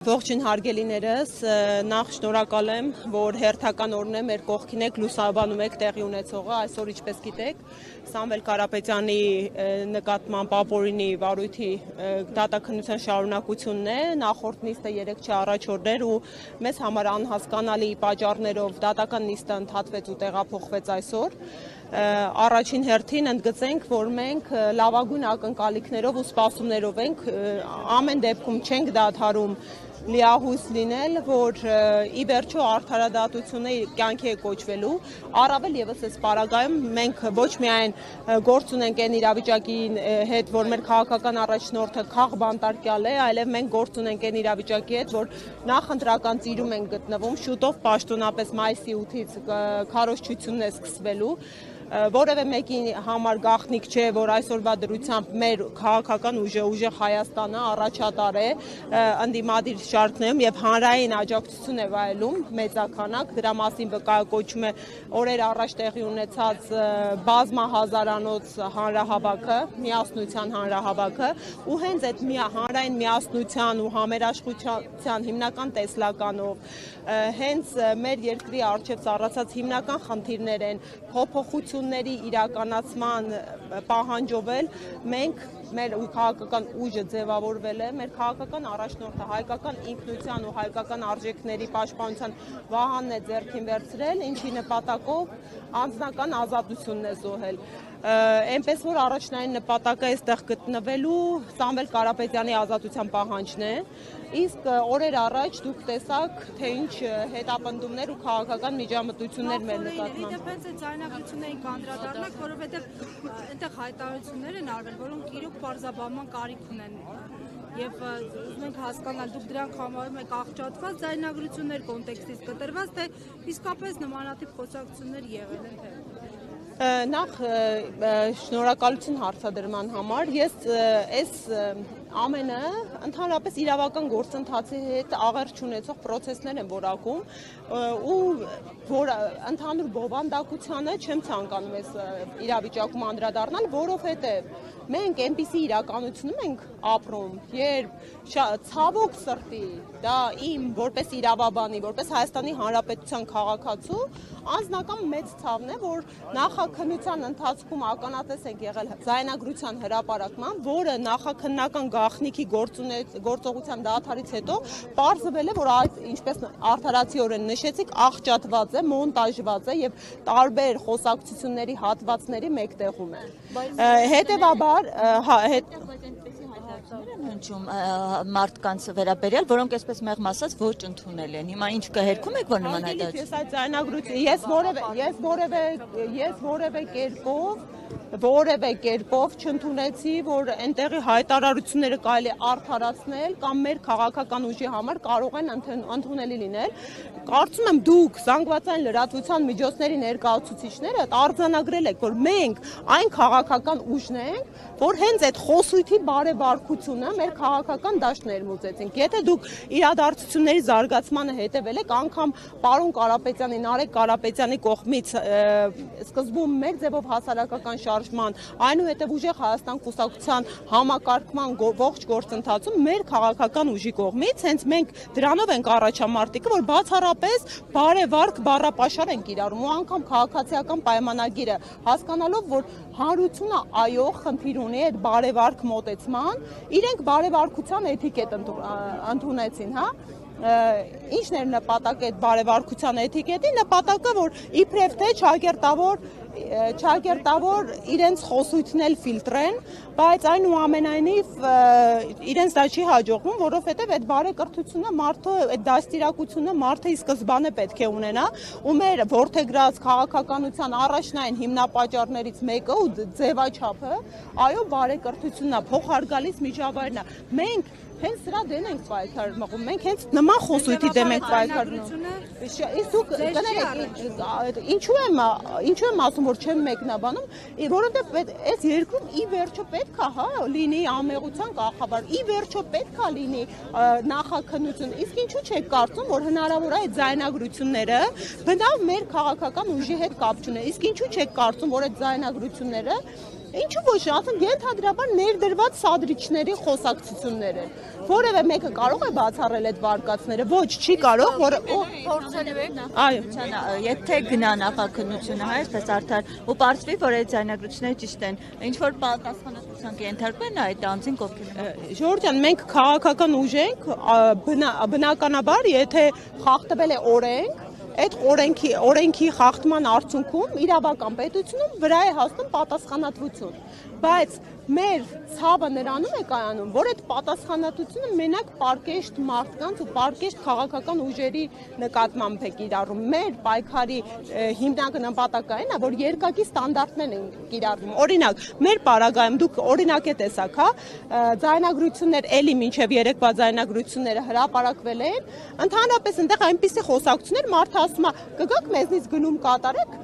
Ողջույն հարգելիներս, նախ շնորհակալ եմ, որ հերթական օրն է մեր կողքին եք, լուսաբանում եք տեղի ունեցողը, այսօր ինչպես գիտեք, Սամվել Կարապետյանի նկատմամբ ապօրինի վարույթի դատաքննության շարունակությունն է, նախորդ նիստը 3 առաջորդն էր ու մեզ համար անհասկանալի պատճառներով դատական նիստը ընդհատվեց ու տեղափոխվեց այսօր։ Առաջին հերթին ընդգծենք, որ մենք լավագույն ակնկալիքներով ու սպասումներով ենք, ամեն դեպքում չենք դադարում լիահույս լինել, որ ի վերջո արդարադատությունը կյանքի է կոչվելու, առավել եւս այս պարագայում մենք ոչ միայն գործ ունենք այն իրավիճակի հետ, որ մեր քաղաքական առաջնորդը քաղ բանտարկյալ է, այլև մենք գործ ունենք այն իրավիճակի հետ, որ նախընտրական ծիրում ենք գտնվում, շուտով պաշտոնապես մայիսի 8-ից քարոզչությունն է սկսվելու, որևէ մեկի համար գաղտնիք չէ, որ այսօրվա դրությամբ մեր քաղաքական ուժեղ Հայաստանը առաջատար է ընդդիմադիր շարքներում եւ հանրային աջակցություն է վայելում մեծականակ, դրա մասին վկայակոչում է օրեր առաջ տեղի ունեցած բազմահազարանոց հանրահավաքը, միասնության հանրահավաքը ու հենց այդ հանրային միասնության ու համերաշխության հիմնական տեսլականով հենց մեր երկրի առջև ծառացած հիմնական խնդիրներ են փոփոխությունների իրականացման պահանջով էլ մենք մեր քաղաքական ուժը ձևավորվել է, մեր քաղաքական առաջնորդը հայկական ինքնության ու հայկական արժեքների պաշտպանության վահանն է ձեռքին վերցրել, ինչի նպատակով անձնական ազատությունն է զոհել։ Այնպես որ առաջնային նպատակը այստեղ գտնվելու Սամվել Կարապետյանի ազատության պահանջն է, իսկ օրեր առաջ դուք տեսաք, թե ինչ հետապնդումներ ու քաղաքական միջամտություններ մեր նկատմամբ։ Դեպēc այդ ձայնագրություններին կանդրադառնանք, որովհետև այնտեղ հայտարարություններ են արվել, որոնք իրոք պարզաբանման կարիք ունեն։ Եվ ուզում ենք հասկանալ, դուք դրանք համարում եք աղճատված ձայնագրություններ, կոնտեքստից կտրված, թե իսկապես նմանատիպ խոսակցություններ եղել են թե։ Նախ շնորհակալություն հարցադրման համար, ես այս ամենը ընդհանրապես իրավական գործընթացի հետ աղերս չունեցող պրոցեսներ են որակում ու որ ընդհանուր բովանդակությանը չեմ ցանկանում այս իրավիճակում անդրադառնալ, որովհետև մենք այնպիսի իրականությունում ենք ապրում, երբ ցավոք սրտի, դա իմ որպես իրավաբանի, որպես Հայաստանի Հանրապետության քաղաքացու անձնական մեծ ցավն է, որ նախաքննության ընթացքում ականատես ենք եղել ձայնագրության հրապարակման, որը նախաքննական գաղտնիքի գործողության դադարից հետո պարզվել է, որ այդ ինչպես արդարացիորեն նշեցիք, աղճատված է, մոնտաժված է եւ տարբեր խոսակցությունների հատվածների մեկտեղում է։ Հետևաբար հնչում մարդկանց վերաբերյալ, որոնք այսպես մեղմ ասած ոչ ընդունել են։ Հիմա ինչ կհերքում եք, որ նման որևէ կերպով չընդունեցի, որ այնտեղի հայտարարությունները կարելի արդարացնել կամ մեր քաղաքական ուժի համար կարող են ընդունելի լինել։ Կարծում եմ դուք զանգվածային լրատվության միջոցների ներկայացուցիչները արձանագրել եք, որ մենք այն քաղաքական ուժն ենք, որ հենց այդ խոսույթի բարեբարքությունը մեր քաղաքական դաշտն ներմուծեցինք։ Եթե դուք իրադարձությունների զարգացմանը հետևել եք, անգամ պարոն Կարապետյանի, Նարեկ Կարապետյանի կողմից սկզբում մեր ձևով հասարակական շարժման, այնուհետև ուժեղ Հայաստան կուսակցության համակարգման ողջ գործընթացում մեր քաղաքական ուժի կողմից հենց մենք դրանով ենք առաջամարտիկը, որ բացառապես բարեվարք բառապաշար են կիրառում ու անգամ քաղաքացիական պայմանագիրը հասկանալով, որ հանրությունը այո խնդիր ունի այդ բարեվարք մոտեցման, իրենք բարեվարքության էթիկետ ընդունեցին, հա։ Ինչն էր նպատակը այդ բարեվարքության էթիկետի, նպատակը, որ իբրև թե ճակերտավոր իրենց խոսույթն էլ ֆիլտրեն, բայց այնուամենայնիվ իրենց դա չի հաջողվում, որովհետև այդ բարեկրթությունը մարդը, այդ դաստիարակությունը մարդը ի սկզբանե պետք է ունենա, ու մեր որդեգրած քաղաքականության առաջնային հիմնապատճառներից մեկը ու ձևաչափը, այո, բարեկրթությունն է, փոխարգալից միջավայրն է։ Մենք հենց սրա դեն ենք պայքար մղում, մենք հենց նման խոսույթի դեմ ենք պայքար մղում։ Իսկ դուք կներեք, ինչու եմ ասում, որ չեմ մեկնաբանում, որովհետև այս երկրում ի վերջո պետք է, հա, լինի ամեղության կախաբար, ի վերջո պետք է լինի նախաքննություն։ Իսկ ինչու չեք կարծում, որ հնարավոր է այդ ձայնագրությունները բնավ մեր քաղաքական ուժի հետ կապ չունեն։ Իսկ ինչու չեք կարծում, որ այդ ձայնագրությունները Ինչու ոչ, ասենք ենթադրաբար ներդրված սադրիչների խոսակցություններ են։ Որևէ մեկը կարող է բացառել այդ վարկածները, ոչ, չի կարող, որ փորձելու եք այո, եթե գնա նախաքննությունը, հա, այսպես արդար ու պարզվի, որ այդ ձայնագրությունները ճիշտ են, ինչ որ պատասխանատվության կենթարկվեն այդ անձին ովքեր։ Ժորժ ջան, մենք քաղաքական ուժ ենք, բնականաբար, եթե խախտվել է օրենք, այդ օրենքի խախտման արդյունքում իրավական պետությունում վրա է հասնում պատասխանատվություն, բայց մեր ցավը նրանում է կայանում, որ այդ պատասխանատվությունը մենակ պարկեշտ մարդկանց ու պարկեշտ քաղաքական ուժերի նկատմամբ է կիրառում։ Մեր պայքարի հիմնական նպատակը այն է, որ երկակի ստանդարտներ են կիրառվում։ Օրինակ, մեր պարագայում դուք օրինակ է տեսաք, հա, ձայնագրություններ էլի մինչև երեկվա ձայնագրությունները հրապարակվել են, ընդհանրապես այնտեղ այնպիսի խոսակցություններ մարդը ասում է, կգաք մեզնից գնում կատարեք,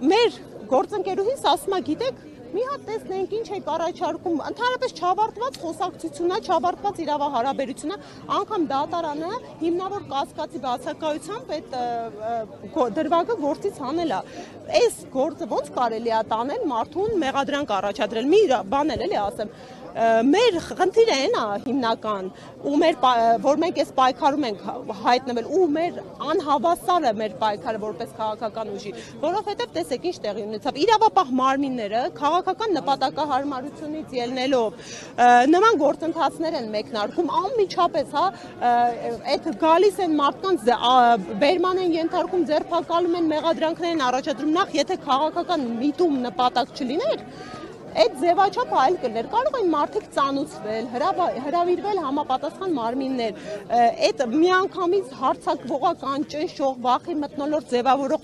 մեր գործընկերուհիս ասում է, գիտեք, մի հատ տեսնենք ինչ եք առաջարկում, ընդհանրապես չավարտված խոսակցությունն է, չավարտված իրավահարաբերությունն է, անգամ դատարանը հիմնավոր կասկածի բացակայությամբ այդ դրվագը գործից հանել է։ Այս գործը ոնց կարելի է տանել մարդուն մեղադրանք առաջադրել։ Մի բան էլի ասեմ, մեր խնդիրը այն է հիմնական, որ մենք այս պայքարում ենք հայտնվել ու մեր անհավասարը մեր պայքարը որպես քաղաքական ուժի, որովհետև տեսեք ինչ տեղի ունեցավ, իրավապահ մարմինները քաղաքական նպատակահարմարությունից ելնելով նման գործընթացներ են մեկնարկում, անմիջապես, հա, այդ գալիս են մարդկանց բերման են ենթարկում, ձերբակալում են, մեղադրանքներ են առաջադրում, նախ եթե քաղաքական միտում նպատակ չլիներ, այդ ձևաչափը այլ կներ, կարող են մարդիկ ծանուցվել, հրավիրվել համապատասխան մարմիններ, այդ միանգամից հարցակվողական, ճնշող, վախի մթնոլորտ ձևավորող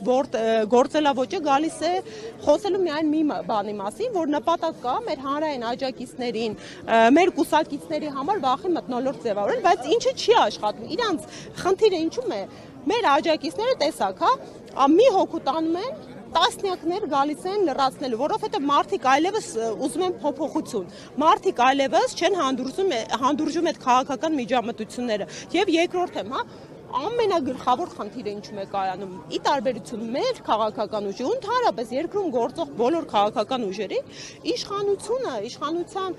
գործելավոճը գալիս է խոսելու միայն մի բանի մասին, որ նպատակ կա մեր հանրային աջակիցներին, մեր կուսակիցների համար վախի մթնոլորտ ձևավորել, բայց ինչը չի աշխատում, իրանց խնդիրը ինչու՞մ է, մեր աջակիցները տեսակ, հա, մի հոգու տանում են, տասնյակներ գալիս են լրացնելու, որովհետև մարդիկ այլևս ուզում են փոփոխություն, մարդիկ այլևս չեն հանդուրժում այդ քաղաքական միջամտությունները, եւ երկրորդեմ, հա, ամենագլխավոր խնդիրը ինչու է կայանում, ի տարբերություն մեր քաղաքական ուժի, ընդհանրապես երկրում գործող բոլոր քաղաքական ուժերի, իշխանության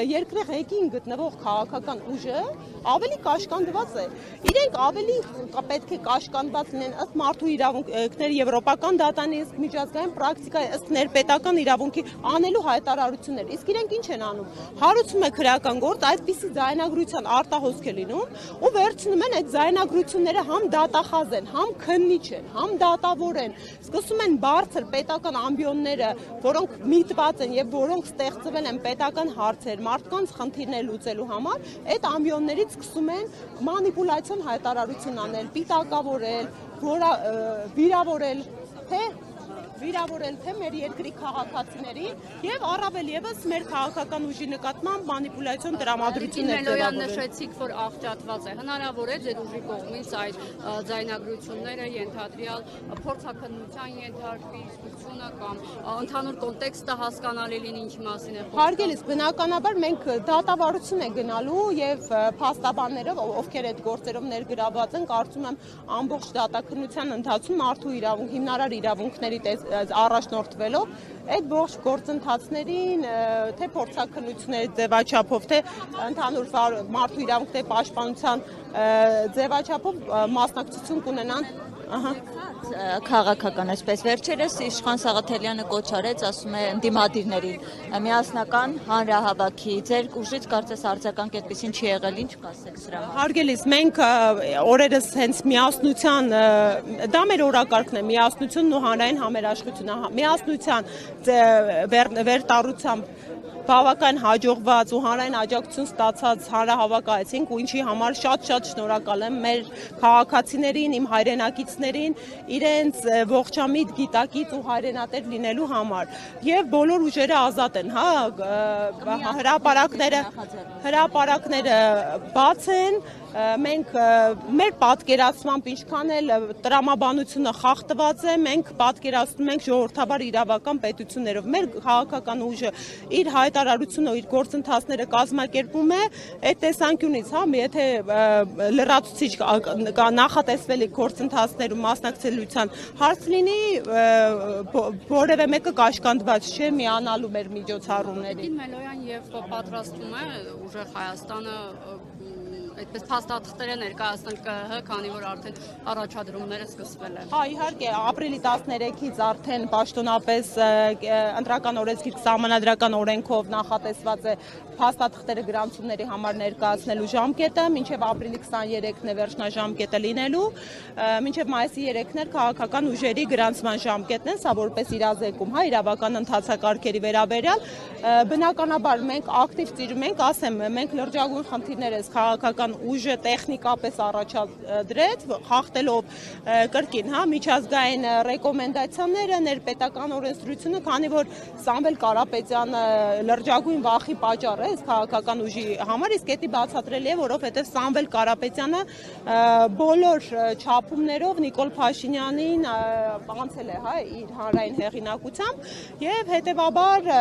երկրի ղեկին գտնվող քաղաքական ուժը ավելի կաշկանդված է։ Իրենք ավելի պետք է կաշկանդված լինեն ըստ մարդու իրավունքների եվրոպական դատանի, ըստ միջազգային պրակտիկայի, ըստ ներպետական իրավունքի անելու հայտարարություններ։ Իսկ իրենք ինչ են անում։ Հարուցում է քրեական գործ, այդպիսի ձայնագրության արտահոսք է լինում ու վերցնում են այդ ձայնագրությունները համ դատախազ են, համ քննիչ են, համ դատավոր են, սկսում են բարձր պետական ամբիոնները, որոնք միտված են եւ որոնք ստեղծվել են պետական հարցեր, մարդկանց խնդիրներ լուծելու համար, այդ ամբիոններից սկսում են մանիպուլյացիոն հայտարարություն անել, պիտակավորել, վիրավորել թե մեր երկրի քաղաքացիներին եւ առավել եւս մեր քաղաքական ուժի նկատմամբ մանիպուլյացիոն տրամադրություններ ձևավորել։ Նշեցիք, որ աղճատված է։ Հնարավոր է ձեր ուժի կողմից այդ ձայնագրությունները ենթադրյալ փորձաքննության ենթարկվի, իսկությունը կամ ընդհանուր կոնտեքստը հասկանալի լինի ինչի մասին է խոսքը։ Հարգելիս, բնականաբար մենք դատավարություն է գնալու եւ փաստաբաններով, ովքեր այդ գործերով ներգրավված են, կարծում եմ ամբողջ դատաքննության ընթացքում մարդու իրավունք, հիմնարար իրավունքների առաջնորդվելով այդ ողջ գործընթացներին թե փորձաքննությունների ձևաչափով, թե ընդհանուր մարդու իրավունքների պաշտպանության ձևաչափով մասնակցություն կունենան քաղաքական, այսպես վերջերս Իշխան Սաղաթելյանը կոչ արեց, ասում է ընդդիմադիրներին, միասնական հանրահավաքի, ձեր ուժից կարծես արձագանք այդպեսին չի եղել, ինչ կասեք սրա համար։ Հարգելիս, մենք օրերս հենց միասնության, դա մեր օրակարգն է, միասնությունն ու հանրային համերաշխությունը, միասնության վերտառությամբ բավական հաջողված ու հանրային աջակցություն ստացած հանրահավաք այցինք ու ինչի համար շատ շնորհակալ եմ մեր քաղաքացիներին, իմ հայրենակիցներին, իրենց ողջամիտ, գիտակից ու հայրենատեր լինելու համար։ Եվ բոլոր ուժերը ազատ են, հրապարակները բաց են, մենք մեր պատկերացմամբ ինչքան էլ տրամաբանությունը խախտված է, մենք պատկերացնում ենք ժողովրդաբար իրավական պետություններով։ Մեր քաղաքական ուժը իր հայտարարությունը, իր գործընթացները կազմակերպում է այդ տեսանկյունից, հա, եթե լրացուցիչ նախատեսվելի գործընթացներում մասնակցելիության հարց լինի, որևէ մեկը կաշկանդված չէ միանալու մեր միջոցառումներին։ Մելոյան եւ պատրաստվում է ուժեղ Հայաստանը այդպես փաստաթղթեր է ներկայացնել ԿՀ, քանի որ արդեն առաջադրումները սկսվել են։ Հա, իհարկե, ապրիլի 13-ից արդեն պաշտոնապես ընտրական օրենսգիր սահմանադրական օրենքով նախատեսված է փաստաթղթերը գրանցումների համար ներկայացնելու ժամկետը, մինչև ապրիլի 23-ն է վերջնաժամկետը լինելու, մինչև մայիսի 3-ն է քաղաքական ուժերի գրանցման ժամկետն է, սա որպես իրազեկում, հա, իրավական ընթացակարգերի վերաբերյալ, բնականաբար մենք ակտիվ ծիրում ենք, ասեմ, մենք լրջագույն խնդիրներ ես քաղաքական ուժը տեխնիկապես առաջադրեց, խախտելով կրկին, հա, միջազգային ռեկոմենդացիաները, ներպետական օրենսդրությունը, քանի որ Սամվել Կարապետյանը լրջագույն վախի պատճառ է քաղաքական ուժի համար, իսկ դա բացատրելի է, որովհետև Սամվել Կարապետյանը բոլոր չափումներով Նիկոլ Փաշինյանին անցել է, հա, իր հանրային հեղինակությամբ եւ հետեւաբար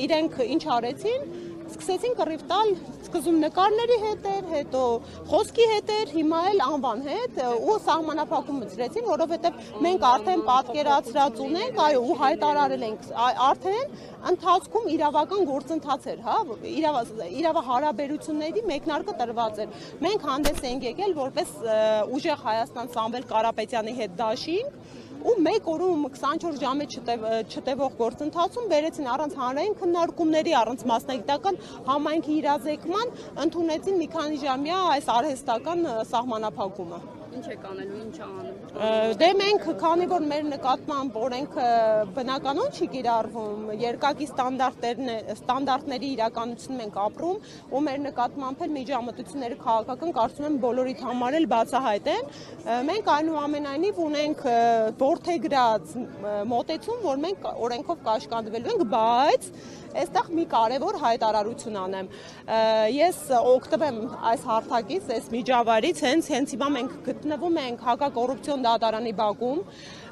իրենք ինչ արեցին, սկսեցին կռիվ տալ, սկզբում նկարների հետ էր, հետո խոսքի հետ էր, հիմա էլ անվան հետ ու սահմանափակում մտցրեցին, որովհետև մենք արդեն պատկերացրած ունենք, այո, ու հայտարարել ենք, արդեն ընթացքում իրավական գործընթաց էր, հա, իրավահարաբերությունների մեկնարկը տրված էր։ Մենք հանդես ենք եկել որպես ուժեղ Հայաստան Սամվել Կարապետյանի հետ դաշինք ու մեկ օրում 24 ժամի չտևող գործընթացում բերեցին առանց հանրային քննարկումների, առանց մասնագիտական համայնքի իրազեկման ընդունեցին մի քանի ժամյա այս արհեստական սահմանափակումը։ Ինչ եք անելու, ինչ անում։ Դե մենք, քանի որ մեր նկատմամբ օրենքը բնականon չի կիրառվում, երկակի ստանդարտների իրականությունում ենք ապրում, ու մեր նկատմամբ էլ միջամտությունները քաղաքական կարծում եմ բոլորիդ համար էլ բացահայտ են, մենք այնուամենայնիվ ունենք որդեգրած մոտեցում, որ մենք օրենքով կաշկանդվելու ենք, բայց այստեղ մի կարևոր հայտարարություն անեմ։ Ես օգտվեմ այս հարթակից, այս միջավայրից, հենց հիմա մենք գտնվում ենք հակակոռուպցիոն դատարանի բակում։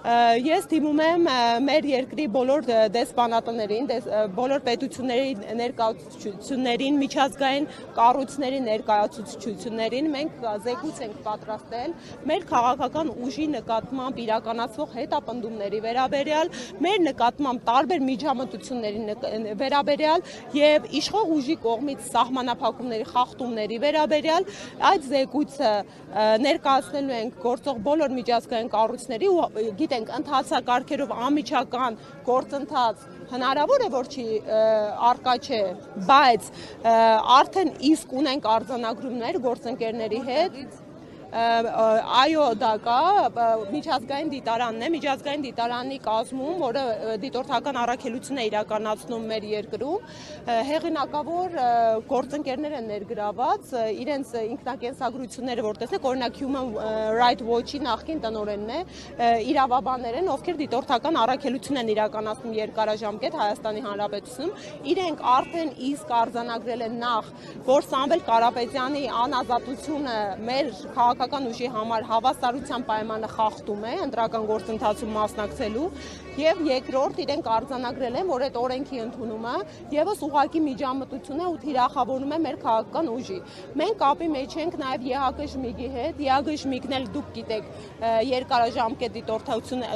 Ես դիմում եմ մեր երկրի բոլոր դեսպանատներին, բոլոր պետությունների ներկայացուցիչներին, միջազգային կառույցների ներկայացուցիչներին, մենք զեկույց ենք պատրաստել մեր քաղաքական ուժի նկատմամբ իրականացվող հետապնդումների վերաբերյալ, մեր նկատմամբ տարբեր միջամտությունների վերաբերյալ եւ իշխող ուժի կողմից սահմանափակումների խախտումների վերաբերյալ այդ զեկույցը ներկայացնելու ենք գործող բոլոր միջազգային կառույցների ու գիտենք ընթացակարգերով անմիջական գործընթաց հնարավոր է որ չի արկա չէ, բայց արդեն իսկ ունենք արձանագրումներ գործընկերների հետ այո դա կա միջազգային դիտարանն է միջազգային դիտարանի կազմում որը դիտորդական առաքելություն է իրականացնում մեր երկրում հեղինակավոր գործընկերներ են ներգրաված իրենց ինքնակենսագրությունները որ տեսնեք օրինակ Human Rights Watch-ի նախկին տնօրենն է իրավաբաններ են ովքեր դիտորդական առաքելություն են իրականացնում երկարաժամկետ Հայաստանի Հանրապետությունում իրենք արդեն իսկ արձանագրել են նախ որ Սամվել Կարապետյանի անազատությունը մեր քաղաքական ուժի համար հավասարության պայմանը խախտում է ընտրական գործընթացում մասնակցելու եւ երկրորդ իրենք արձանագրել են որ այդ օրենքի ընդունումը եւս ուղղակի միջամտություն է ու թիրախավորում է մեր քաղաքական ուժի մենք կապի մեջ ենք նաեւ ԵՀԿ-ի հետ ԵՀԿ-ն էլ դուք գիտեք երկարաժամկետ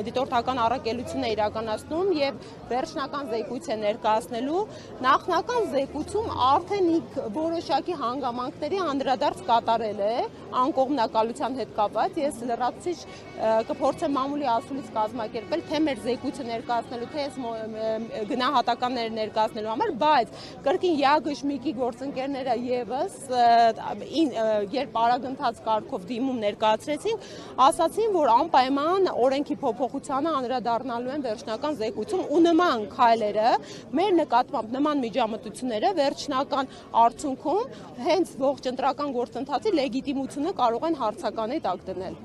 դիտորդական առաքելություն է իրականացնում եւ վերջնական զեկույց է ներկայացնելու նախնական զեկույցում արդեն որոշակի հանգամանքների անդրադարձ կատարել է անկողմնակալության հետ կապված ես լրացուցիչ կփորձեմ մամուլի ասուլից կազմակերպել թե մեր զեկույցը ներկայացնելու թե գնահատականները ներկայացնելու համար բայց կրկին ԵԱԳ-ի գործընկերները եւս երբ արագընթաց կարգով դիմում ներկայացրեցին ասացին որ անպայման օրենքի փոփոխությանը անդրադառնալու են վերջնական զեկույցում ու նման քայլերը մեր նկատմամբ նման միջամտությունները վերջնական արդյունքում հենց ողջ ընտրական գործընթացի լեգիտիմությունը կարող են հարցականի տակ դնել